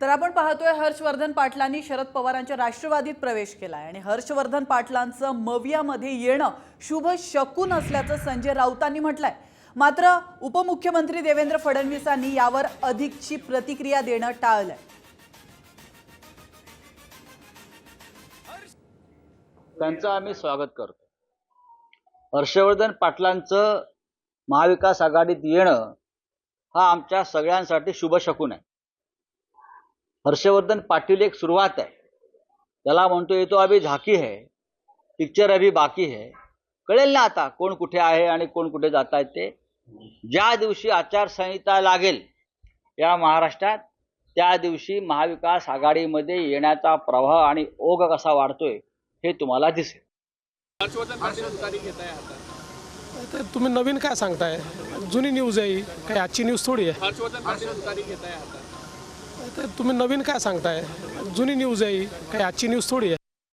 तर आपण पाहतोय हर्षवर्धन पाटलांनी शरद पवारांच्या राष्ट्रवादीत प्रवेश केलाय आणि हर्षवर्धन पाटलांचं मवियामध्ये येणं शुभ शकून असल्याचं संजय राऊतांनी म्हटलंय। मात्र उपमुख्यमंत्री देवेंद्र फडणवीसांनी यावर अधिकची प्रतिक्रिया देणं टाळलंय। त्यांचं आम्ही स्वागत करतो। हर्षवर्धन पाटलांचं महाविकास आघाडीत येणं हा आमच्या सगळ्यांसाठी शुभ शकून आहे। हर्षवर्धन पाटील एक सुरुवात है, त्याला म्हणतो ये तो अभी झाकी है, पिक्चर अभी बाकी है। कळेल ना आता कोण कुठे आहे आणि कोण कुठे जात आहे ते। ज्या दिवशी आचारसंहिता लागेल या महाराष्ट्रात त्या दिवशी महाविकास आघाडीमध्ये येण्याचा प्रवाह आणि ओघ कसा वाढतोय हे तुम्हाला दिसेल। हर्षवर्धन पाटील उतारी घेत आहे आता। तर तुम्ही नवीन काय सांगताय? जुनी न्यूज आहे, काही आजची न्यूज थोडी आहे। हर्षवर्धन पाटील उतारी घेत आहे आता। तर तुम्ही नवीन काय सांगताय? जुनी न्यूज आहे, काही आजची न्यूज थोडी आहे।